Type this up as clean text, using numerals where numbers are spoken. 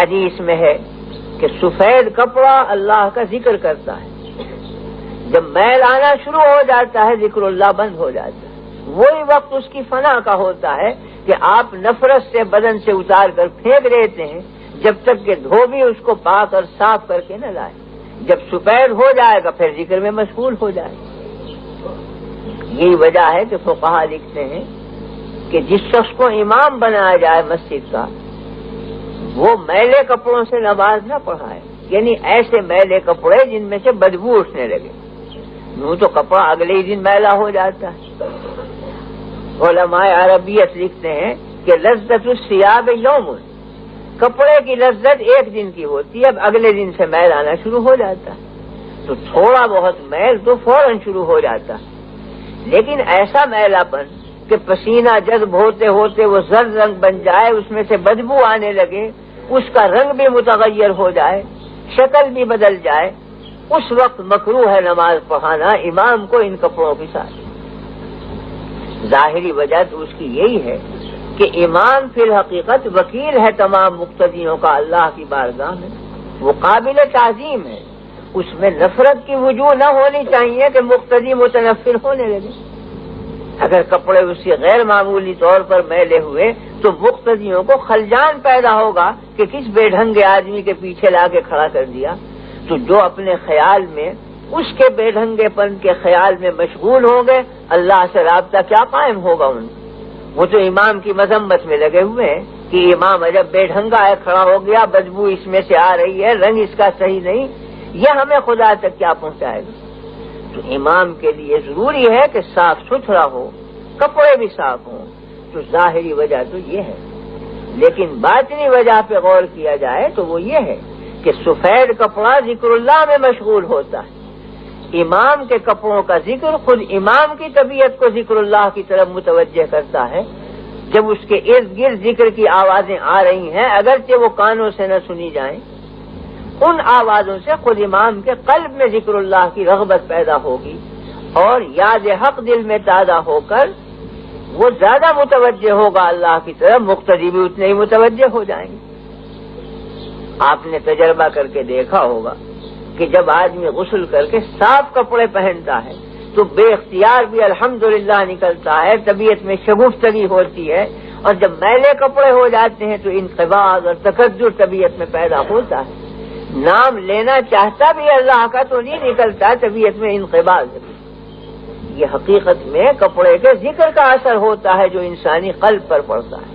حدیث میں ہے کہ سفید کپڑا اللہ کا ذکر کرتا ہے، جب میل آنا شروع ہو جاتا ہے ذکر اللہ بند ہو جاتا ہے، وہی وقت اس کی فنا کا ہوتا ہے کہ آپ نفرت سے بدن سے اتار کر پھینک دیتے ہیں جب تک کہ دھوبی اس کو پاک اور صاف کر کے نہ لائے۔ جب سفید ہو جائے گا پھر ذکر میں مشغول ہو جائے گا۔ یہی وجہ ہے کہ فقہا لکھتے ہیں کہ جس شخص کو امام بنایا جائے مسجد کا، وہ میلے کپڑوں سے نماز نہ پڑھائے، یعنی ایسے میلے کپڑے جن میں سے بدبو اٹھنے لگے، یوں تو کپڑا اگلے ہی دن میلا ہو جاتا ہے۔ علماء عربیت لکھتے ہیں کہ لذت الثیاب یوم، کپڑے کی لذت ایک دن کی ہوتی ہے، اب اگلے دن سے میل آنا شروع ہو جاتا ہے، تو تھوڑا بہت میل تو فوراً شروع ہو جاتا ہے، لیکن ایسا میلا پن کہ پسینہ جذب ہوتے ہوتے وہ زرد رنگ بن جائے، اس میں سے بدبو آنے لگے، اس کا رنگ بھی متغیر ہو جائے، شکل بھی بدل جائے، اس وقت مکروہ ہے نماز پڑھانا امام کو ان کپڑوں کے ساتھ۔ ظاہری وجہ تو اس کی یہی ہے کہ امام فی الحقیقت وکیل ہے تمام مقتدیوں کا اللہ کی بارگاہ میں، وہ قابل تعظیم ہے، اس میں نفرت کی وجوہ نہ ہونی چاہیے کہ مقتدی متنفر ہونے لگے۔ اگر کپڑے اس سے غیر معمولی طور پر میلے ہوئے تو مقتدیوں کو خلجان پیدا ہوگا کہ کس بے ڈھنگے آدمی کے پیچھے لا کے کھڑا کر دیا، تو جو اپنے خیال میں اس کے بے ڈھنگے پن کے خیال میں مشغول ہوں گے، اللہ سے رابطہ کیا قائم ہوگا ان کو؟ وہ تو امام کی مذمت میں لگے ہوئے ہیں کہ امام عجب بے ڈھنگا ہے، کھڑا ہو گیا، بدبو اس میں سے آ رہی ہے، رنگ اس کا صحیح نہیں، یہ ہمیں خدا تک کیا پہنچائے گا؟ تو امام کے لیے ضروری ہے کہ صاف ستھرا ہو، کپڑے بھی صاف ہوں، تو ظاہری وجہ تو یہ ہے۔ لیکن باطنی وجہ پہ غور کیا جائے تو وہ یہ ہے کہ سفید کپڑا ذکر اللہ میں مشغول ہوتا ہے، امام کے کپڑوں کا ذکر خود امام کی طبیعت کو ذکر اللہ کی طرف متوجہ کرتا ہے۔ جب اس کے ارد گرد ذکر کی آوازیں آ رہی ہیں، اگرچہ وہ کانوں سے نہ سنی جائیں، ان آوازوں سے خود امام کے قلب میں ذکر اللہ کی رغبت پیدا ہوگی، اور یاد حق دل میں تازہ ہو کر وہ زیادہ متوجہ ہوگا اللہ کی طرف، مقتدی بھی اتنے ہی متوجہ ہو جائیں گے۔ آپ نے تجربہ کر کے دیکھا ہوگا کہ جب آدمی غسل کر کے صاف کپڑے پہنتا ہے تو بے اختیار بھی الحمدللہ نکلتا ہے، طبیعت میں شگفتگی ہوتی ہے، اور جب میلے کپڑے ہو جاتے ہیں تو انقباض اور تکدر طبیعت میں پیدا ہوتا ہے، نام لینا چاہتا بھی اللہ کا تو نہیں نکلتا، طبیعت میں انقباض۔ یہ حقیقت میں کپڑے کے ذکر کا اثر ہوتا ہے جو انسانی قلب پر پڑتا ہے۔